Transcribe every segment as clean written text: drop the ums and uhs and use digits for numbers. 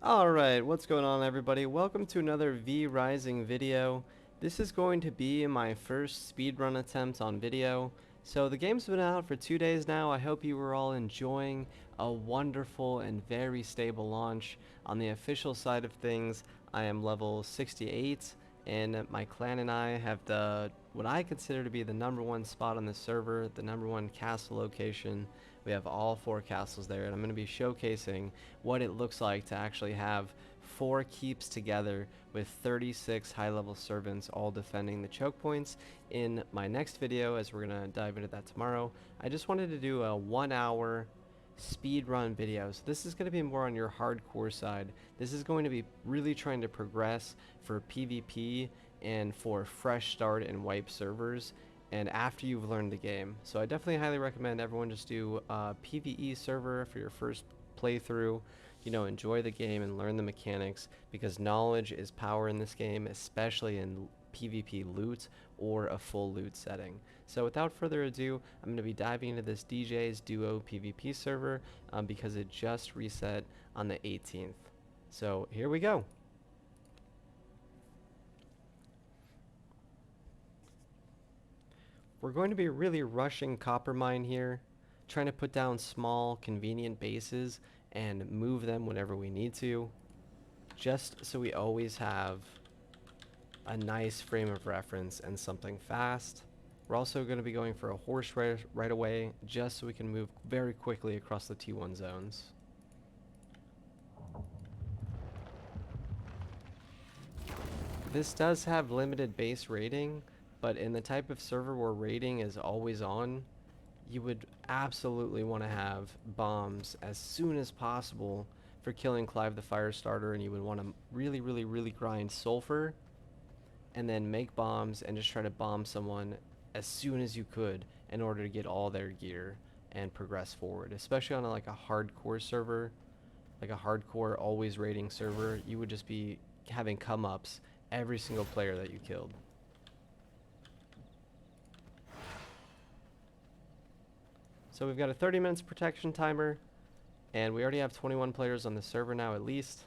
Alright, what's going on everybody? Welcome to another V Rising video. This is going to be my first speedrun attempt on video. So the game's been out for 2 days now. I hope you were all enjoying a wonderful and very stable launch. On the official side of things, I am level 68 and my clan and I have what I consider to be the #1 spot on the server, the #1 castle location. We have all 4 castles there, and I'm going to be showcasing what it looks like to actually have 4 keeps together with 36 high-level servants all defending the choke points in my next video, as we're going to dive into that tomorrow. I just wanted to do a 1-hour speed run video, so this is going to be more on your hardcore side. This is going to be really trying to progress for PvP and for fresh start and wipe servers, and after you've learned the game. So I definitely highly recommend everyone just do a PvE server for your first playthrough. You know, enjoy the game and learn the mechanics, because knowledge is power in this game, especially in PvP loot or a full loot setting. So without further ado, I'm going to be diving into this DJ's Duo PvP server because it just reset on the 18th. So here we go. We're going to be really rushing copper mine here, trying to put down small, convenient bases and move them whenever we need to, just so we always have a nice frame of reference and something fast. We're also going to be going for a horse right away, just so we can move very quickly across the T1 zones. This does have limited base rating, but in the type of server where rating is always on, you would absolutely want to have bombs as soon as possible for killing Clive the Firestarter, and you would want to really grind sulfur and then make bombs and just try to bomb someone as soon as you could in order to get all their gear and progress forward. Especially on like a hardcore server, like a hardcore always rating server, you would just be having come-ups every single player that you killed. So we've got a 30 minutes protection timer, and we already have 21 players on the server now at least.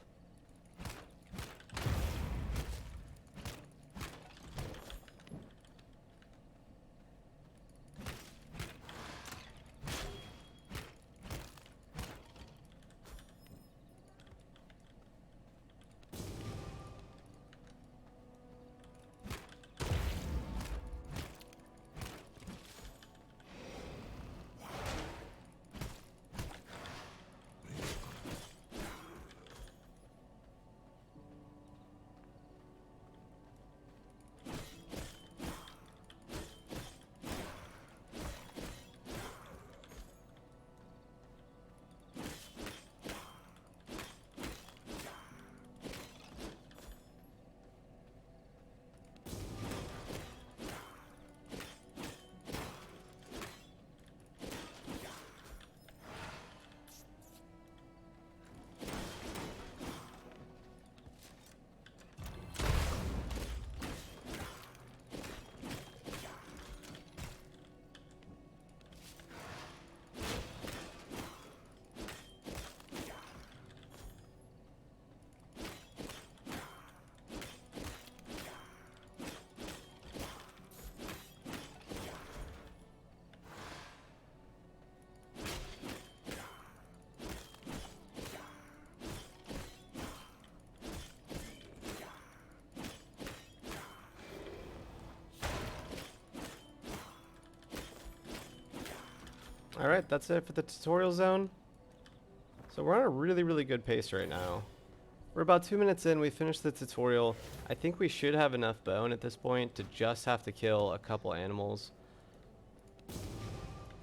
Alright, that's it for the tutorial zone. So we're on a really good pace right now. We're about 2 minutes in, we finished the tutorial. I think we should have enough bone at this point to just have to kill a couple animals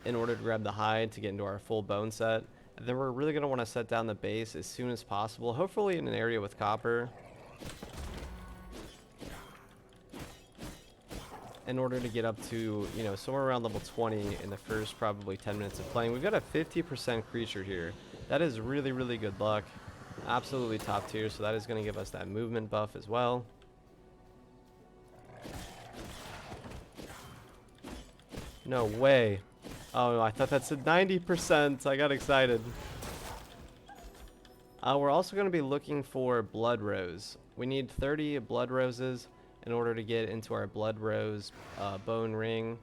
in order to grab the hide to get into our full bone set. And then we're really going to want to set down the base as soon as possible, hopefully in an area with copper, in order to get up to, you know, somewhere around level 20 in the first probably 10 minutes of playing. We've got a 50% creature here. That is really good luck. Absolutely top tier, so that is going to give us that movement buff as well. No way. Oh, I thought that said 90%. I got excited. We're also going to be looking for blood rose. We need 30 blood roses in order to get into our blood rose bone ring.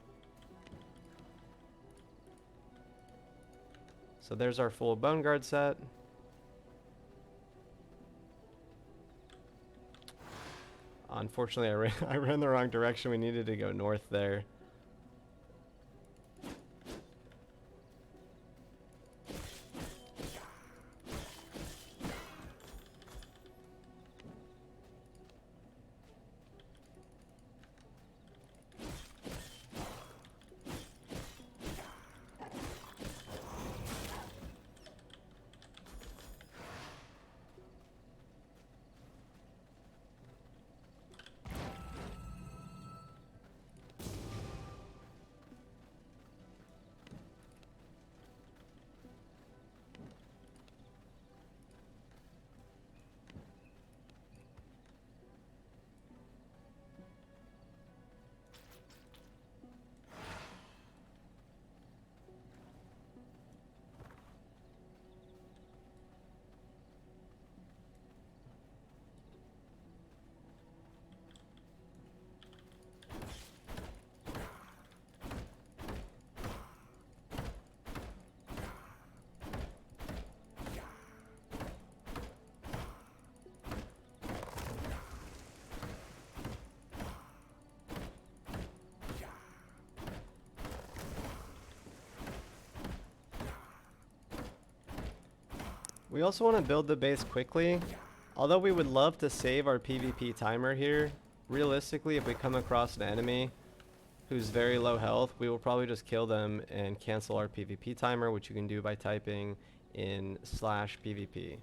So there's our full bone guard set. Unfortunately, I ran the wrong direction. We needed to go north there. We also want to build the base quickly. Although we would love to save our PvP timer here, realistically, if we come across an enemy who's very low health, we will probably just kill them and cancel our PvP timer, which you can do by typing in /PvP.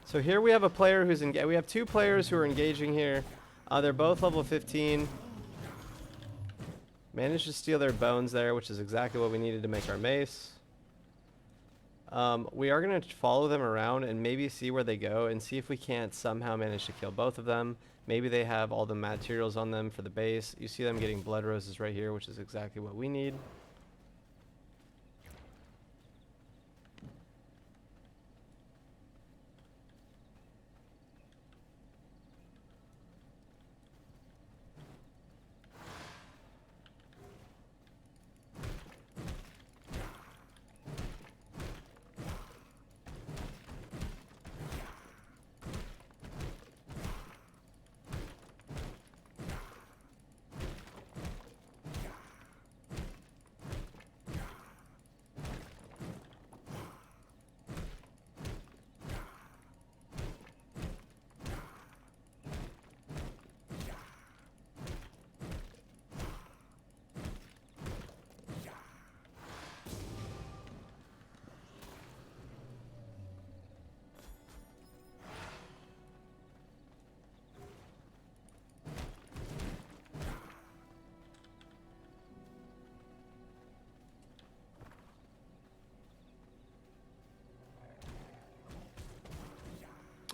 So here we have a player who's we have two players who are engaging here. They're both level 15. Managed to steal their bones there, which is exactly what we needed to make our mace. We are going to follow them around and maybe see where they go and see if we can't somehow manage to kill both of them. Maybe they have all the materials on them for the base. You see them getting blood roses right here, which is exactly what we need.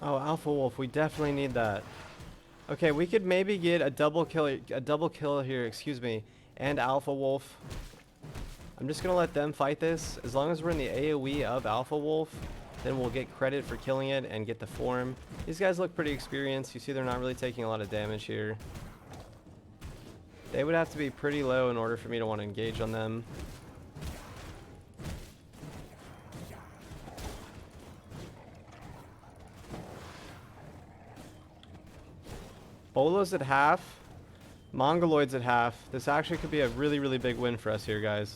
Oh, Alpha Wolf, we definitely need that. Okay, we could maybe get a double kill here, excuse me, and Alpha Wolf. I'm just gonna let them fight this. As long as we're in the AoE of Alpha Wolf, then we'll get credit for killing it and get the form. These guys look pretty experienced. You see they're not really taking a lot of damage here. They would have to be pretty low in order for me to want to engage on them. Bolo's at half. Mongoloid's at half. This actually could be a really, really big win for us here, guys.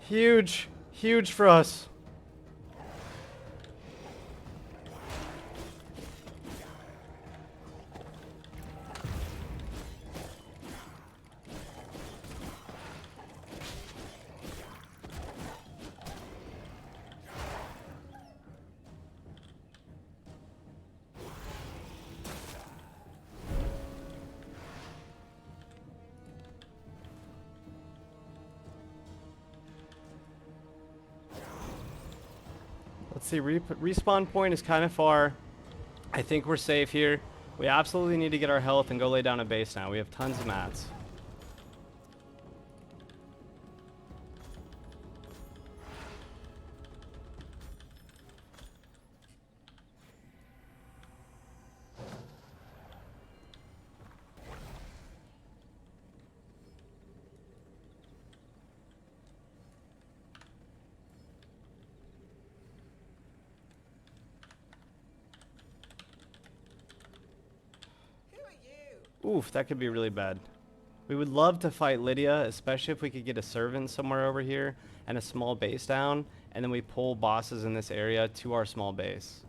Huge. Huge for us. Let's see, respawn point is kind of far. I think we're safe here. We absolutely need to get our health and go lay down a base now. We have tons of mats. Oof, that could be really bad. We would love to fight Lydia, especially if we could get a servant somewhere over here and a small base down, and then we pull bosses in this area to our small base.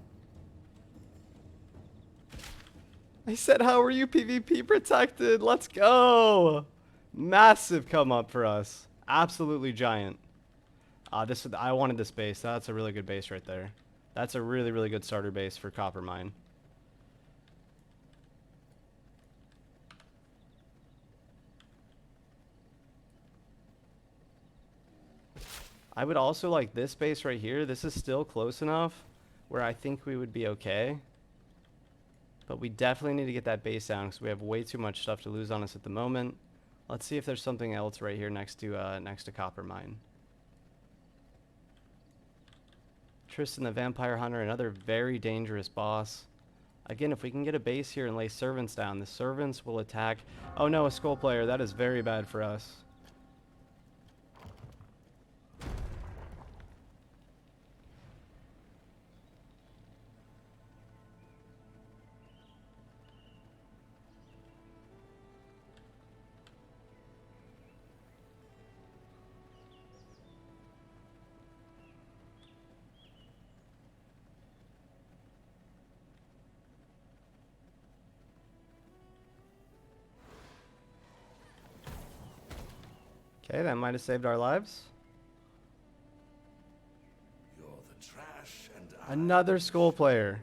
I said, how are you PvP protected? Let's go! Massive come up for us. Absolutely giant. I wanted this base. That's a really good base right there. That's a really, really good starter base for copper mine. I would also like this base right here. This is still close enough where I think we would be okay. But we definitely need to get that base down because we have way too much stuff to lose on us at the moment. Let's see if there's something else right here next to copper mine. Tristan the Vampire Hunter, another very dangerous boss. Again, if we can get a base here and lay servants down, the servants will attack. Oh no, a skull player. That is very bad for us. Okay, that might have saved our lives. You're the trash and Another skull player.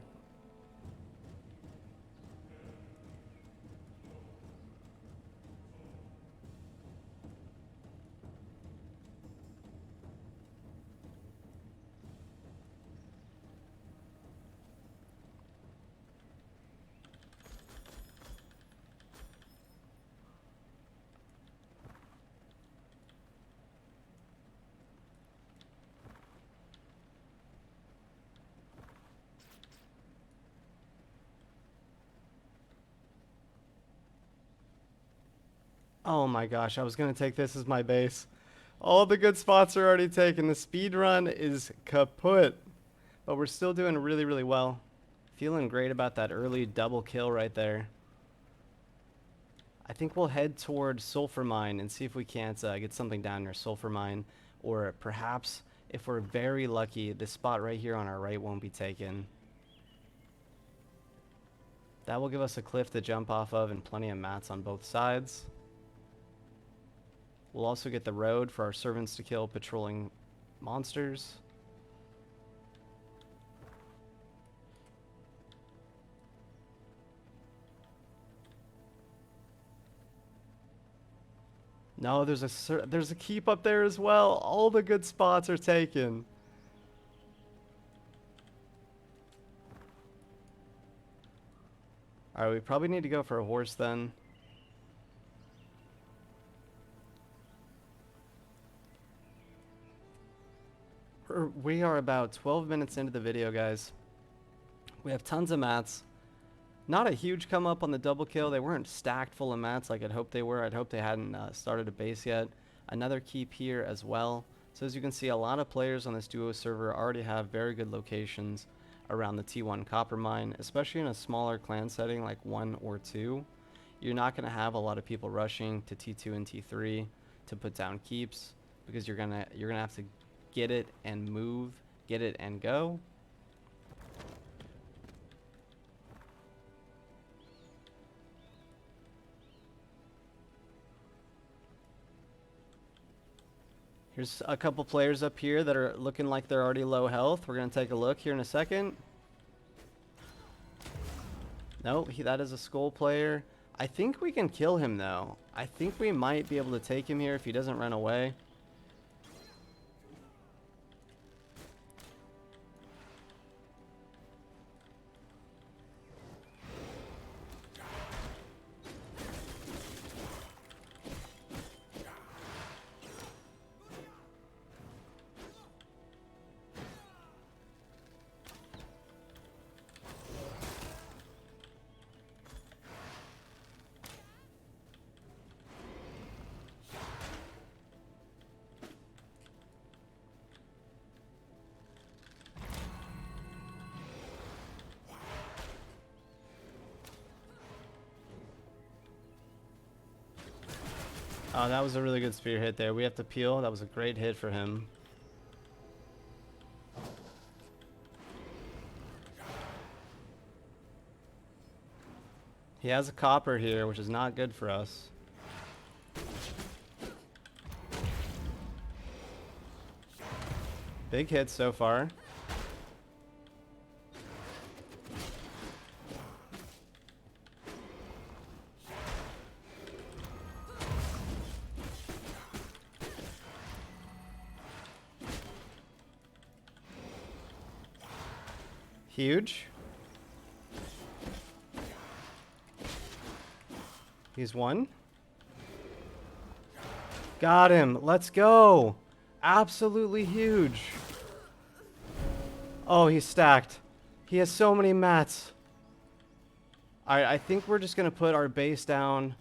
Oh my gosh, I was going to take this as my base. All the good spots are already taken. The speed run is kaput. But we're still doing really, really well. Feeling great about that early double kill right there. I think we'll head toward Sulfur Mine and see if we can't get something down near Sulfur Mine. Or perhaps, if we're very lucky, this spot right here on our right won't be taken. That will give us a cliff to jump off of and plenty of mats on both sides. We'll also get the road for our servants to kill patrolling monsters. No, there's a keep up there as well. All the good spots are taken. Alright, we probably need to go for a horse then. We are about 12 minutes into the video, guys. We have tons of mats. Not a huge come up on the double kill. They weren't stacked full of mats like I'd hoped they were. I'd hoped they hadn't started a base yet. Another keep here as well. So as you can see, a lot of players on this duo server already have very good locations around the T1 copper mine, especially in a smaller clan setting like 1 or 2. You're not going to have a lot of people rushing to T2 and T3 to put down keeps. because you're gonna have to get it and move, get it and go. Here's a couple players up here that are looking like they're already low health. We're going to take a look here in a second. Nope, that is a skull player. I think we can kill him, though. I think we might be able to take him here if he doesn't run away. Oh, that was a really good spear hit there. We have to peel. That was a great hit for him. He has a copper here, which is not good for us. Big hit so far. Huge. He's one. Got him. Let's go. Absolutely huge. Oh, he's stacked. He has so many mats. Alright, I think we're just going to put our base down.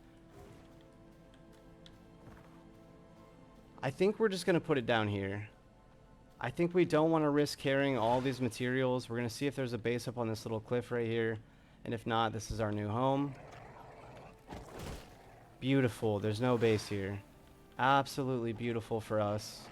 I think we're just going to put it down here. I think we don't want to risk carrying all these materials. We're going to see if there's a base up on this little cliff right here. And if not, this is our new home. Beautiful. There's no base here. Absolutely beautiful for us.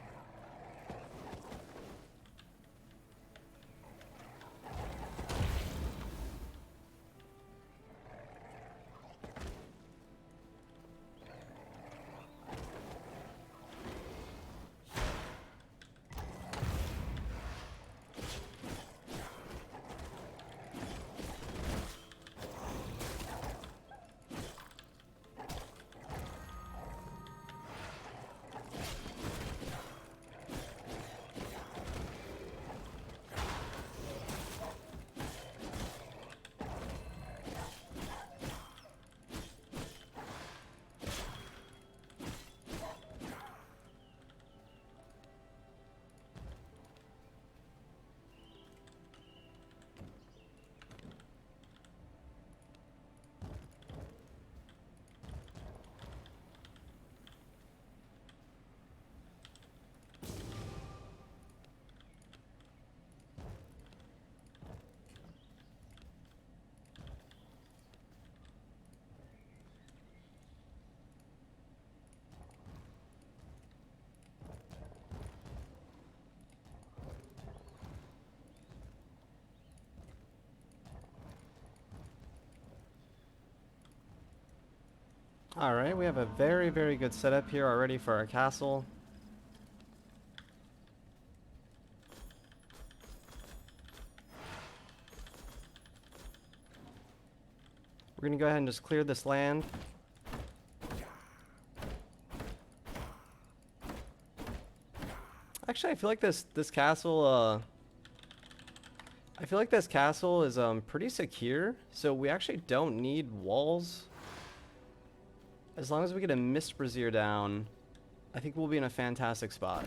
Alright, we have a very, very good setup here already for our castle. We're going to go ahead and just clear this land. Actually, I feel like this castle is pretty secure, so we actually don't need walls. As long as we get a Mist Brazier down, I think we'll be in a fantastic spot.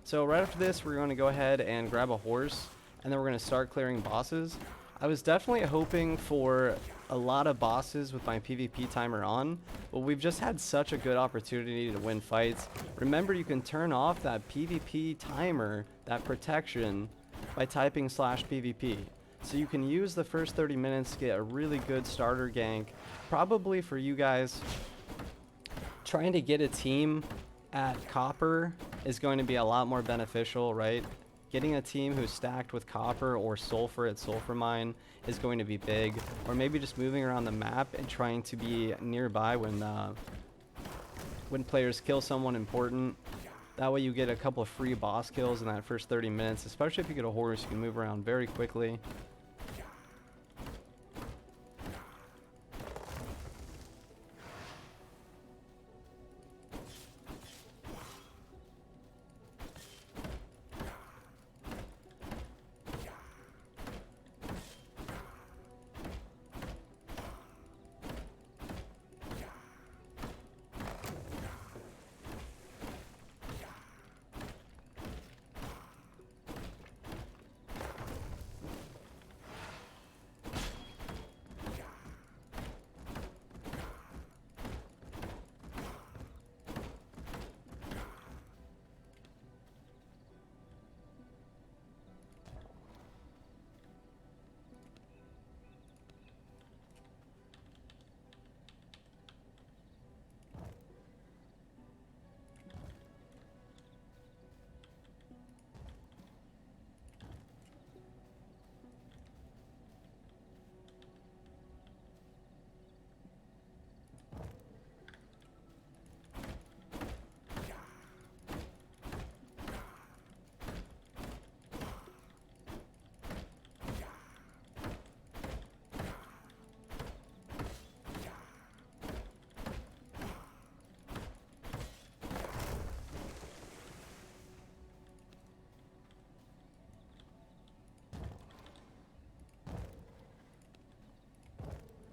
So right after this, we're going to go ahead and grab a horse, and then we're going to start clearing bosses. I was definitely hoping for a lot of bosses with my PvP timer on, but we've just had such a good opportunity to win fights. Remember, you can turn off that PvP timer, that protection, by typing /PvP. So you can use the first 30 minutes to get a really good starter gank, probably for you guys trying to get a team at copper is going to be a lot more beneficial, right? Getting a team who's stacked with copper or sulfur at sulfur mine is going to be big, or maybe just moving around the map and trying to be nearby when players kill someone important. That way you get a couple of free boss kills in that first 30 minutes, especially if you get a horse, you can move around very quickly.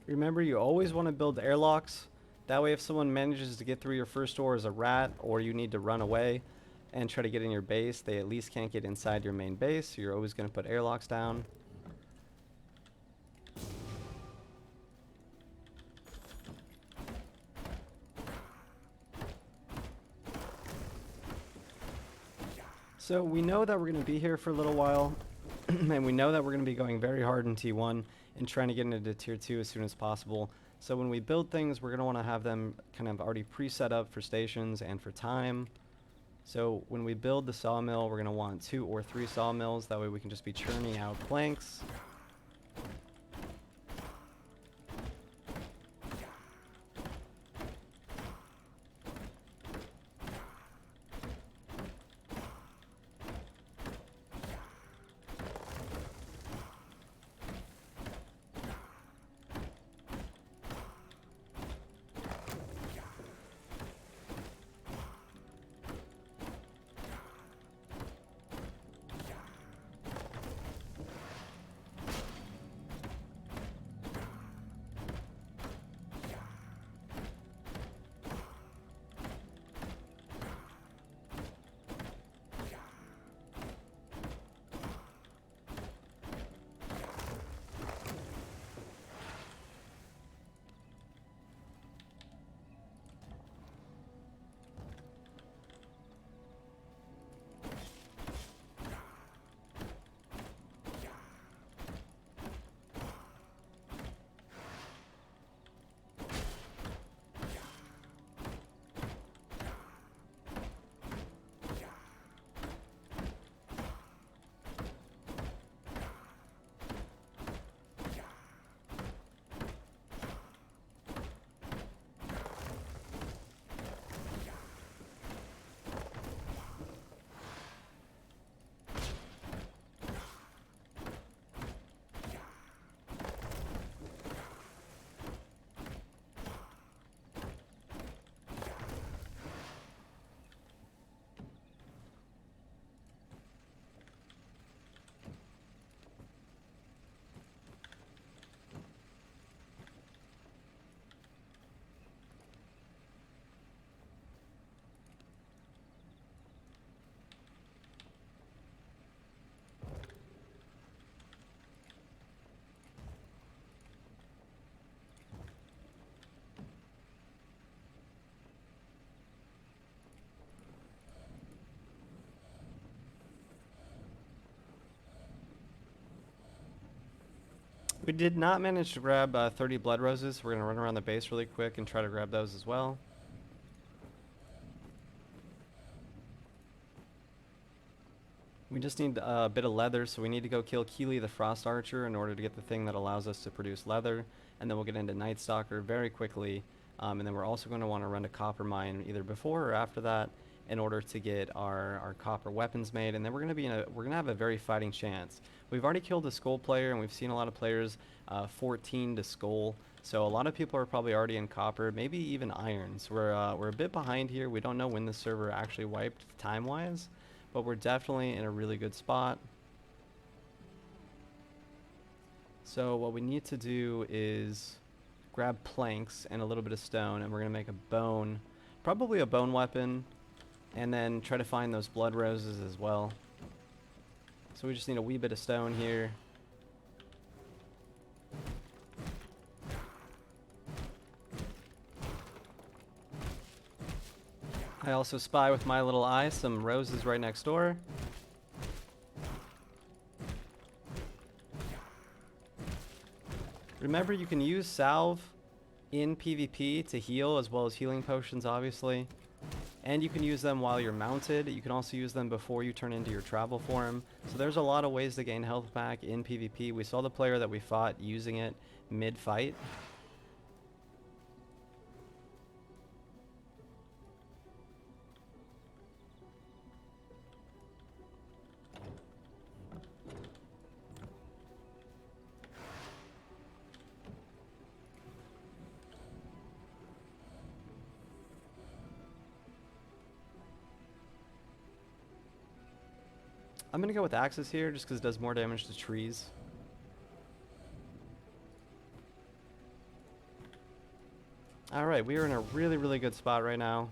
Remember, you always want to build airlocks. That way if someone manages to get through your first door as a rat, or you need to run away and try to get in your base, they at least can't get inside your main base, so you're always going to put airlocks down. So we know that we're going to be here for a little while, and we know that we're going to be going very hard in T1 and trying to get into Tier 2 as soon as possible. So when we build things, we're going to want to have them kind of already pre-set up for stations and for time. So when we build the sawmill, we're going to want 2 or 3 sawmills. That way we can just be churning out planks. We did not manage to grab 30 blood roses. We're going to run around the base really quick and try to grab those as well. We just need a bit of leather, so we need to go kill Keely the Frost Archer in order to get the thing that allows us to produce leather, and then we'll get into Night Stalker very quickly, and then we're also going to want to run to Copper Mine either before or after that in order to get our copper weapons made, and then we're going to have a very fighting chance. We've already killed a skull player, and we've seen a lot of players 14 to skull, so a lot of people are probably already in copper, maybe even iron. So we're a bit behind here. We don't know when the server actually wiped time-wise, but we're definitely in a really good spot. So what we need to do is grab planks and a little bit of stone, and we're going to make a bone, probably a bone weapon, and then try to find those blood roses as well. So we just need a wee bit of stone here. I also spy with my little eye some roses right next door. Remember, you can use salve in PvP to heal, as well as healing potions, obviously. And you can use them while you're mounted. You can also use them before you turn into your travel form. So there's a lot of ways to gain health back in PvP. We saw the player that we fought using it mid-fight. I'm going to go with Axis here just because it does more damage to trees. Alright, we are in a really, really good spot right now.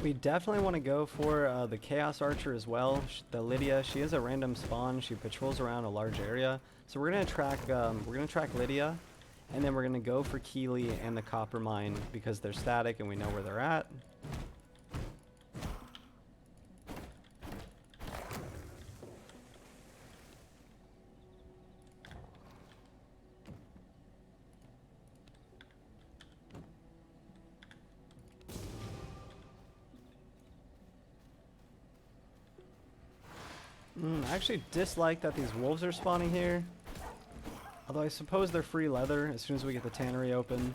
We definitely want to go for the Chaos Archer as well. The Lydia, she is a random spawn. She patrols around a large area. So we're gonna track Lydia, and then we're gonna go for Keely and the Copper Mine because they're static and we know where they're at. I actually dislike that these wolves are spawning here. Although I suppose they're free leather as soon as we get the tannery open.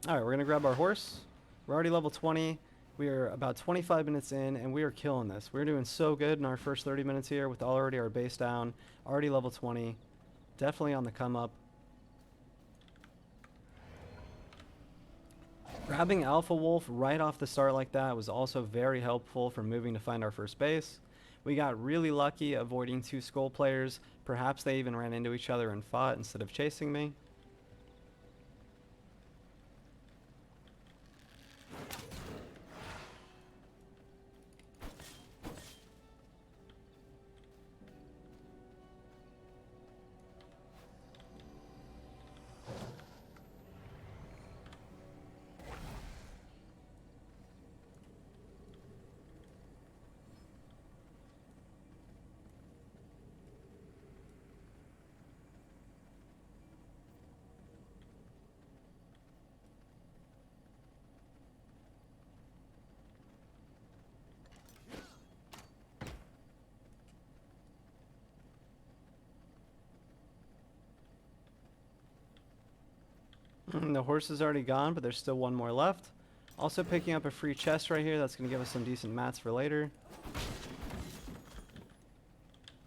Alright, we're going to grab our horse. We're already level 20. We are about 25 minutes in, and we are killing this. We're doing so good in our first 30 minutes here with already our base down. Already level 20. Definitely on the come up. Grabbing Alpha Wolf right off the start like that was also very helpful for moving to find our first base. We got really lucky avoiding two skull players. Perhaps they even ran into each other and fought instead of chasing me. The horse is already gone, but there's still one more left. Also picking up a free chest right here. That's going to give us some decent mats for later.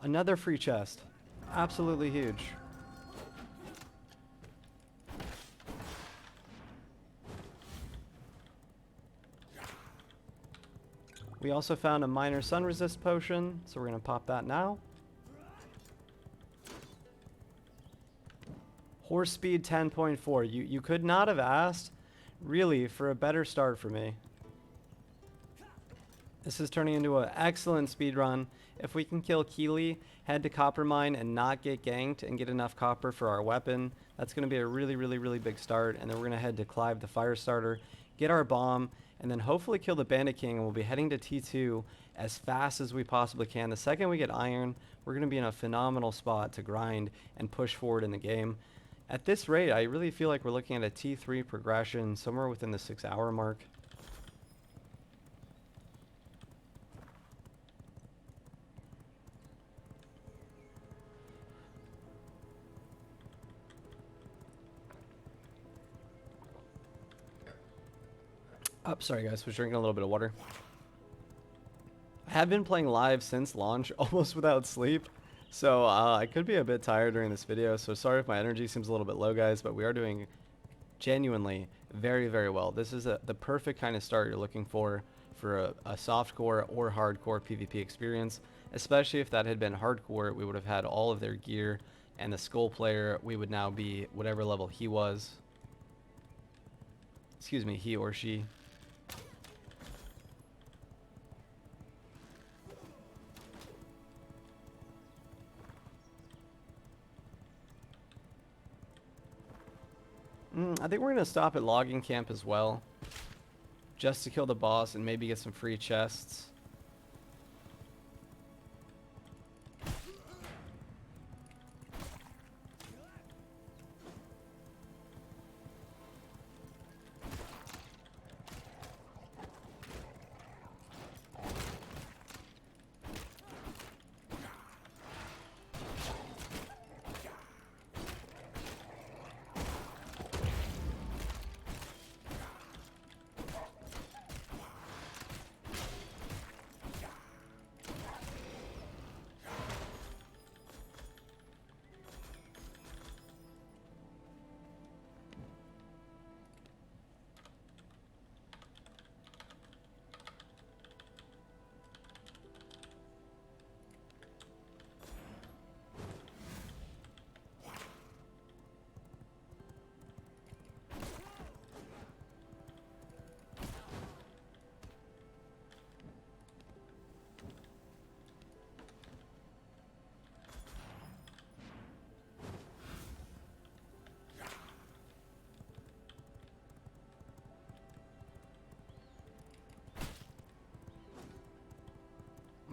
Another free chest. Absolutely huge. We also found a minor sun resist potion, so we're going to pop that now. Horse speed 10.4. You could not have asked, really, for a better start for me. This is turning into an excellent speed run. If we can kill Keely, head to copper mine and not get ganked and get enough copper for our weapon, that's going to be a really big start. And then we're going to head to Clive the Firestarter, get our bomb, and then hopefully kill the Bandit King, and we'll be heading to T2 as fast as we possibly can. The second we get iron, we're going to be in a phenomenal spot to grind and push forward in the game. At this rate, I really feel like we're looking at a T3 progression somewhere within the 6-hour mark. Oh, sorry guys, was drinking a little bit of water. I have been playing live since launch, almost without sleep. So I could be a bit tired during this video, so sorry if my energy seems a little bit low, guys, but we are doing genuinely very well. This is the perfect kind of start you're looking for a softcore or hardcore PvP experience, especially if that had been hardcore. We would have had all of their gear, and the skull player, we would now be whatever level he was. Excuse me, he or she. I think we're going to stop at logging camp as well, just to kill the boss and maybe get some free chests.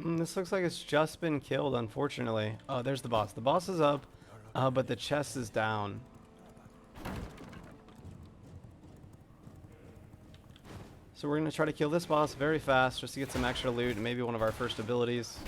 This looks like it's just been killed, unfortunately. Oh, there's the boss. The boss is up, but the chest is down. So we're going to try to kill this boss very fast just to get some extra loot and maybe one of our first abilities.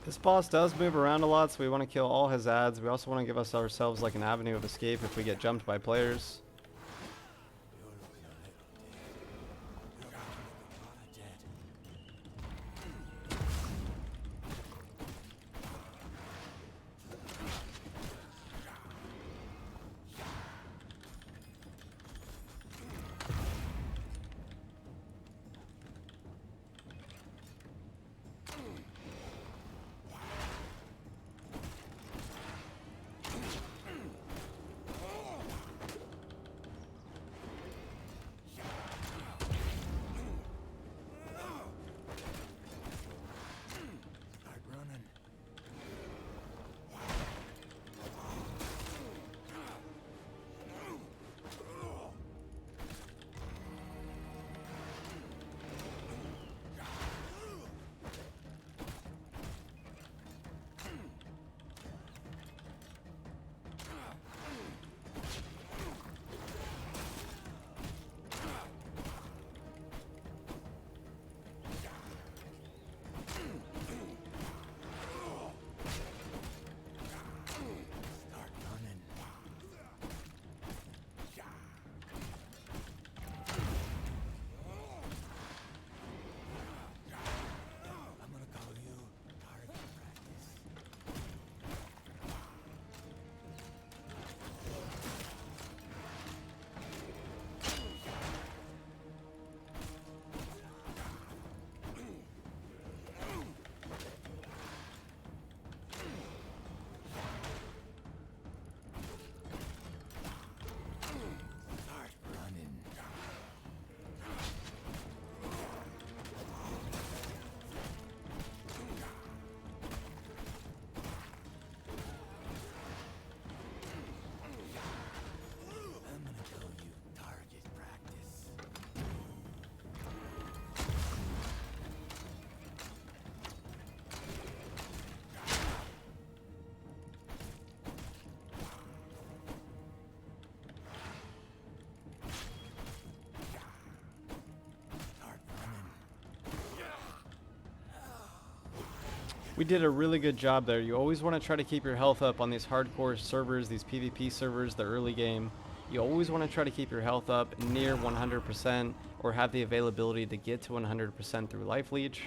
This boss does move around a lot, so we want to kill all his ads. We also want to give ourselves like an avenue of escape if we get jumped by players. We did a really good job there. You always want to try to keep your health up on these hardcore servers, these PvP servers, the early game. You always want to try to keep your health up near 100% or have the availability to get to 100% through life leech.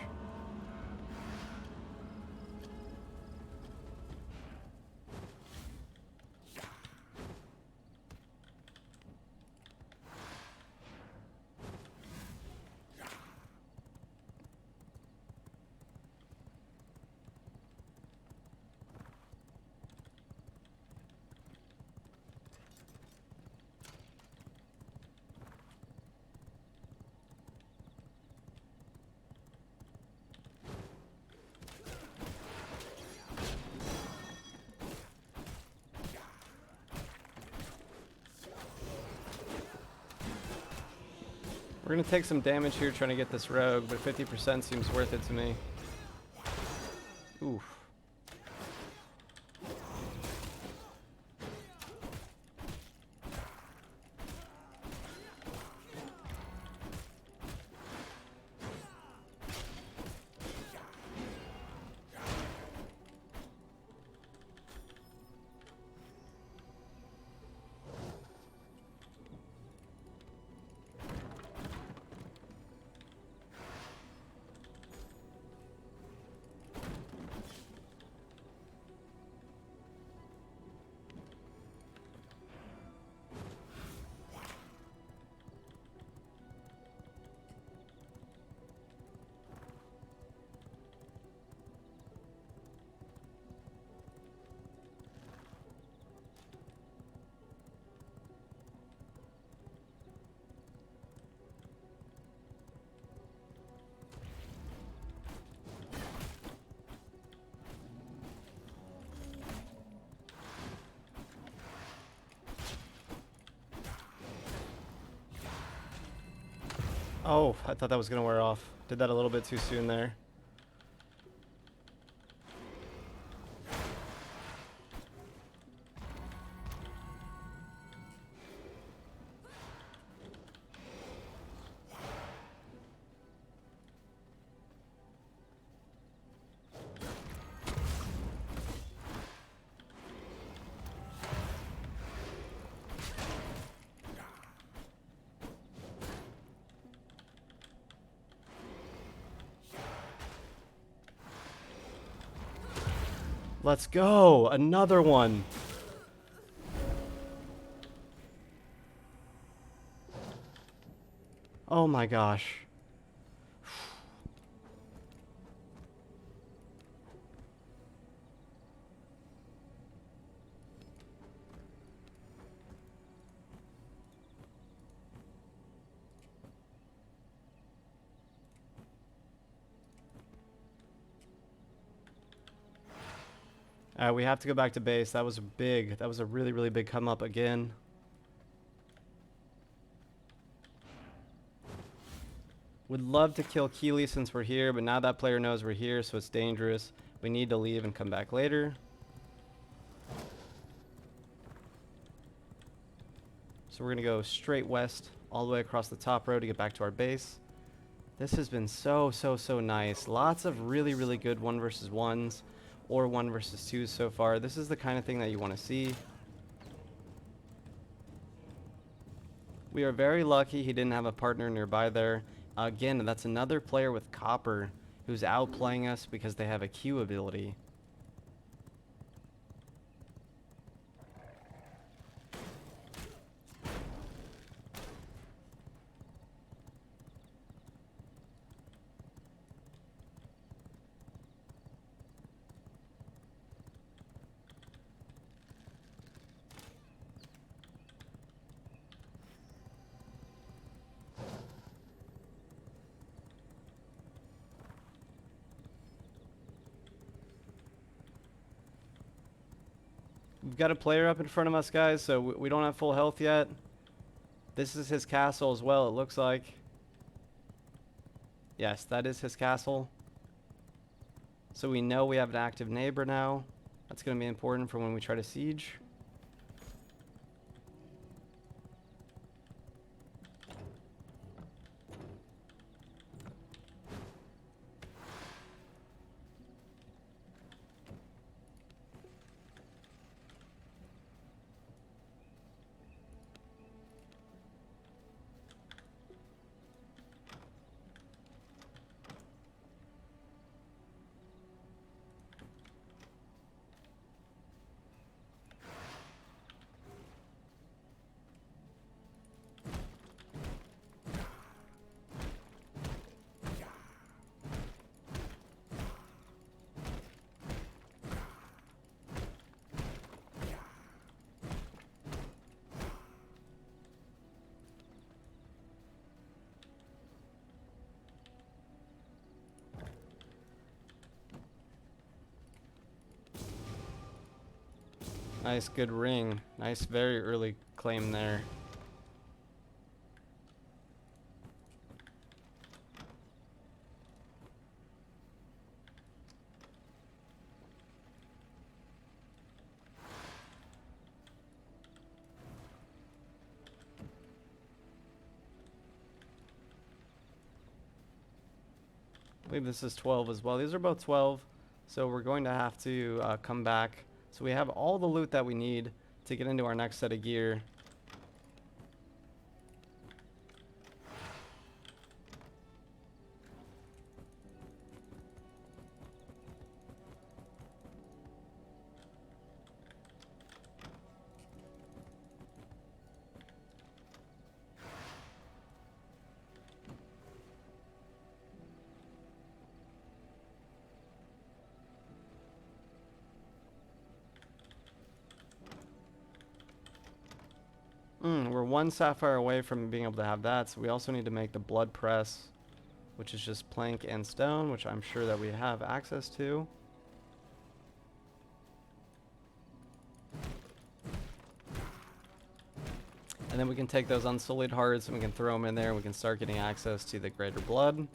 We're going to take some damage here trying to get this rogue, but 50% seems worth it to me. Oof. Oh, I thought that was going to wear off. Did that a little bit too soon there. Let's go! Another one! Oh my gosh. We have to go back to base. That was big. That was a really, really big come up again. Would love to kill Keely since we're here, but now that player knows we're here, so it's dangerous. We need to leave and come back later. So we're going to go straight west all the way across the top road to get back to our base. This has been so nice. Lots of really, really good 1 versus 1s or 1 versus 2s so far. This is the kind of thing that you want to see. We are very lucky he didn't have a partner nearby there. Again, that's another player with copper who's outplaying us because they have a Q ability. We've got a player up in front of us, guys, so we don't have full health yet. This is his castle as well, it looks like. Yes, that is his castle. So we know we have an active neighbor now. That's going to be important for when we try to siege. Nice, good ring. Nice, very early claim there. I believe this is 12 as well. These are both 12, so we're going to have to come back. So we have all the loot that we need to get into our next set of gear. We're one sapphire away from being able to have that, so we also need to make the blood press, which is just plank and stone, which I'm sure that we have access to. And then we can take those unsullied hearts and we can throw them in there and we can start getting access to the greater blood.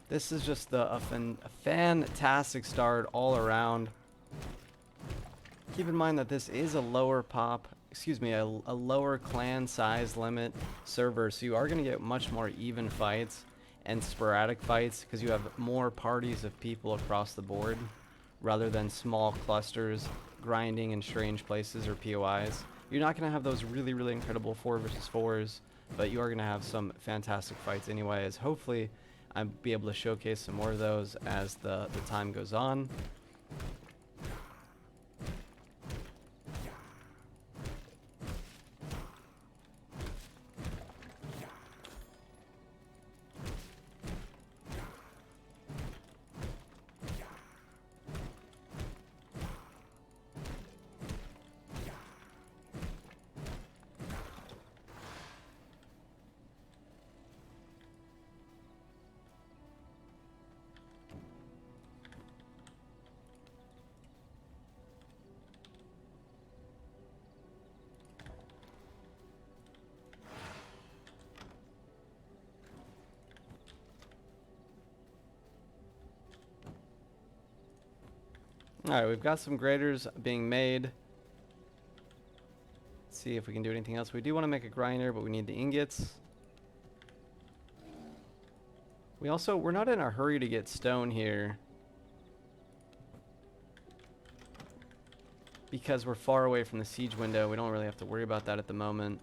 This is just a fantastic start all around. Keep in mind that this is a lower a lower clan size limit server, so you are going to get much more even fights and sporadic fights because you have more parties of people across the board rather than small clusters grinding in strange places or POIs. You're not going to have those really, really incredible 4 versus 4s, but you are going to have some fantastic fights anyway, as hopefully I'll be able to showcase some more of those as the time goes on. Alright, we've got some graders being made. Let's see if we can do anything else. We do want to make a grinder, but we need the ingots. We're not in a hurry to get stone here, because we're far away from the siege window. We don't really have to worry about that at the moment.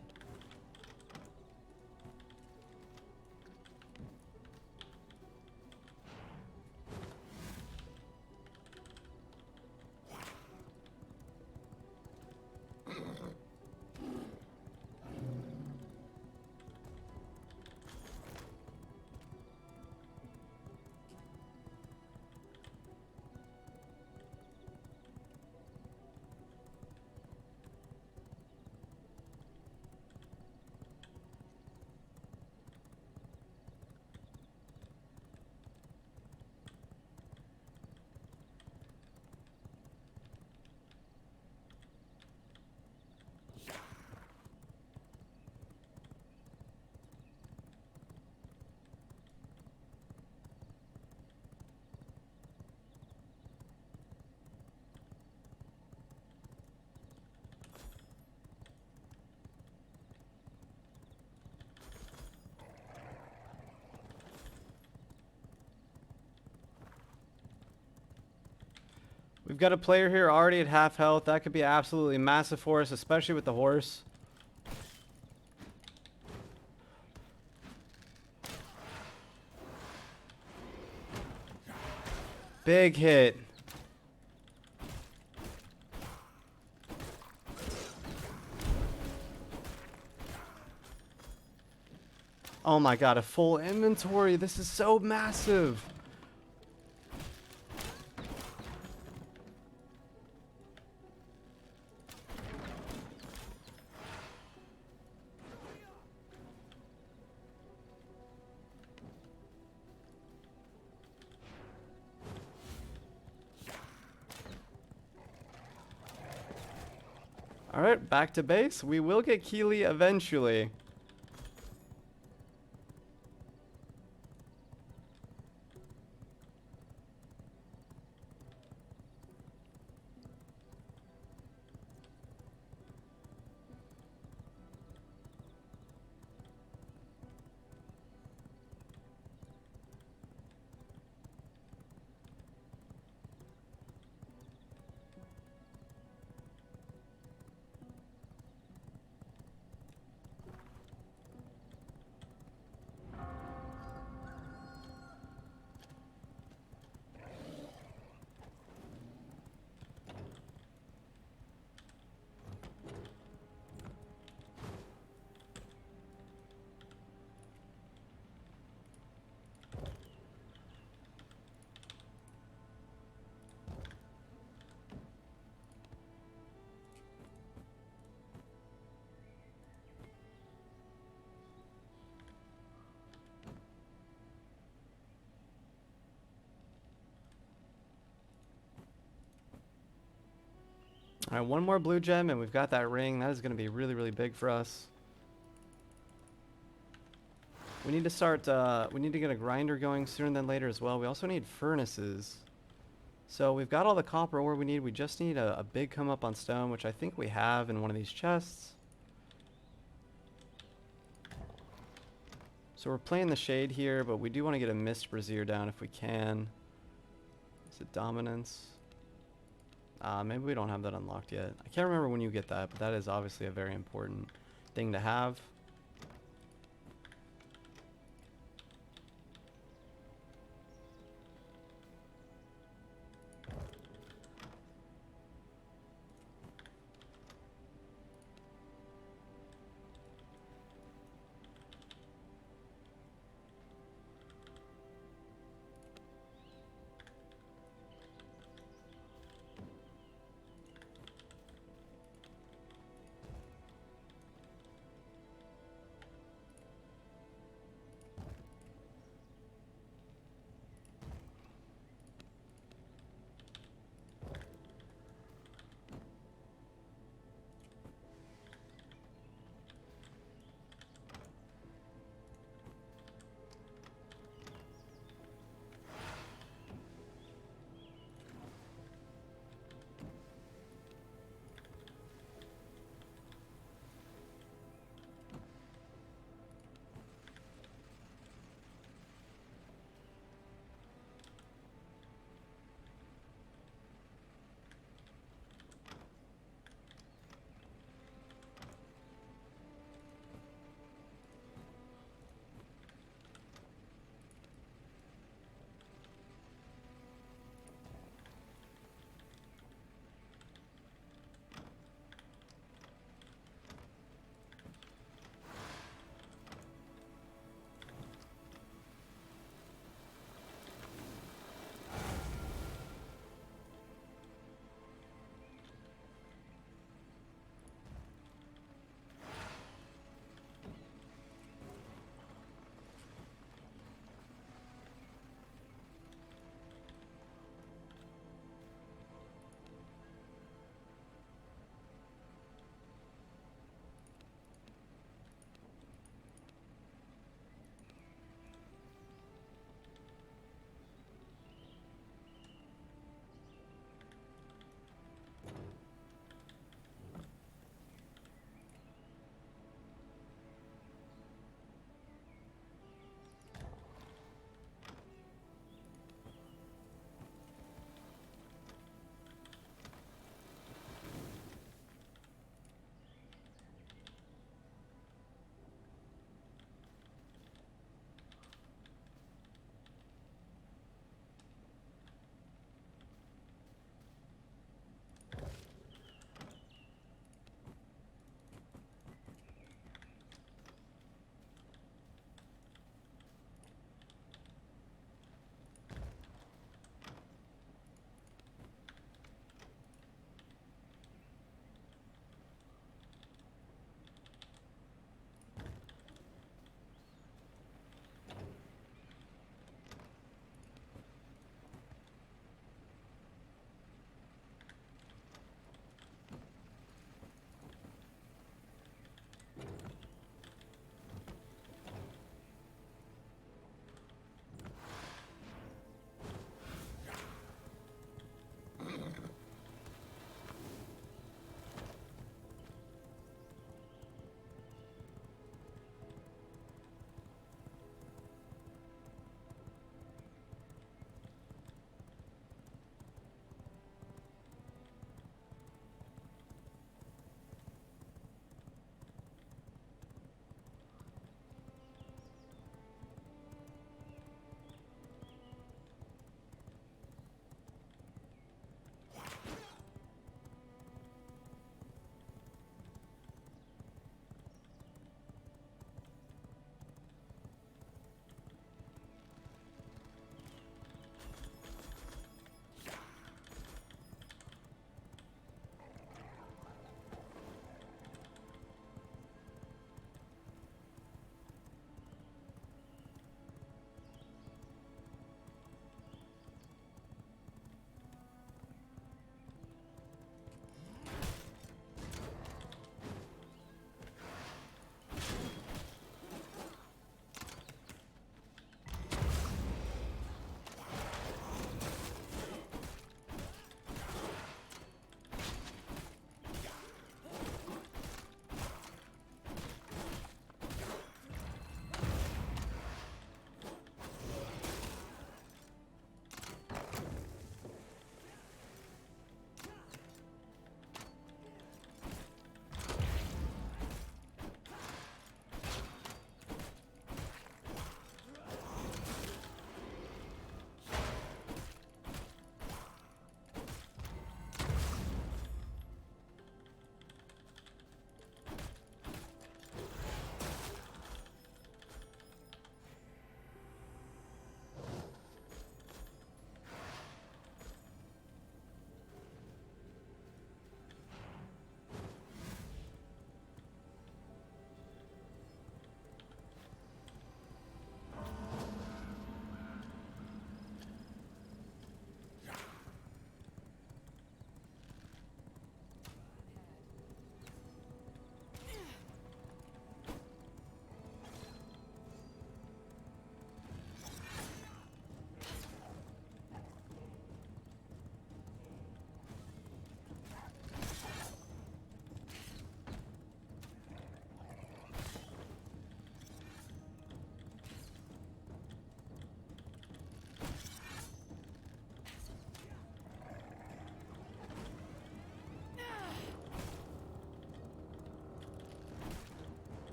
We've got a player here already at half health. That could be absolutely massive for us, especially with the horse. Big hit. Oh my god, a full inventory. This is so massive. Alright, back to base. We will get Keely eventually. Alright, one more blue gem and we've got that ring. That is going to be really, really big for us. We need to start, we need to get a grinder going sooner than later as well. We also need furnaces. So we've got all the copper ore we need. We just need a big come up on stone, which I think we have in one of these chests. So we're playing the shade here, but we do want to get a mist brazier down if we can. Is it dominance? Maybe we don't have that unlocked yet. I can't remember when you get that, but that is obviously a very important thing to have.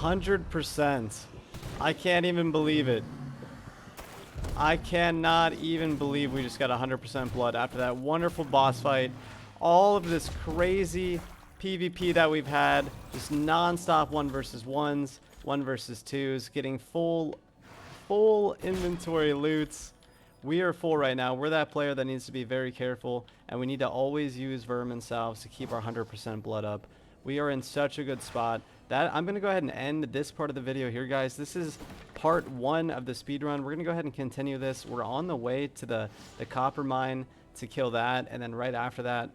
100%. I can't even believe it. I cannot even believe we just got 100% blood after that wonderful boss fight. All of this crazy PvP that we've had, just non-stop 1 versus 1s, 1 versus 2s, getting full inventory loots. We are full right now. We're that player that needs to be very careful, and we need to always use vermin salves to keep our 100% blood up. We are in such a good spot. I'm going to go ahead and end this part of the video here, guys. This is part 1 of the speedrun. We're going to go ahead and continue this. We're on the way to the copper mine to kill that, and then right after that,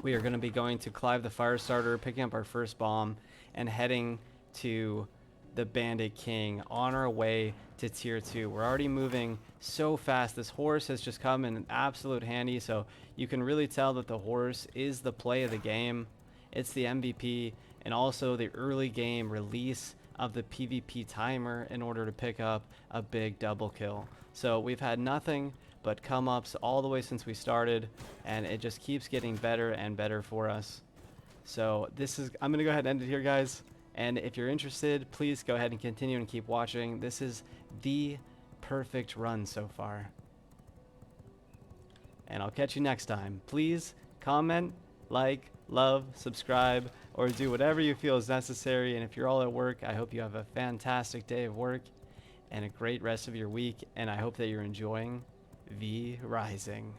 we are going to be going to Clive the Firestarter, picking up our first bomb, and heading to the Bandit King on our way to tier 2. We're already moving so fast. This horse has just come in absolute handy, so you can really tell that the horse is the play of the game. It's the MVP, and also the early game release of the PvP timer in order to pick up a big double kill. So we've had nothing but come ups all the way since we started, and it just keeps getting better and better for us. So I'm gonna go ahead and end it here, guys. And if you're interested, please go ahead and continue and keep watching. This is the perfect run so far. And I'll catch you next time. Please comment, like, love, subscribe, or do whatever you feel is necessary. And if you're all at work, I hope you have a fantastic day of work and a great rest of your week. And I hope that you're enjoying V Rising.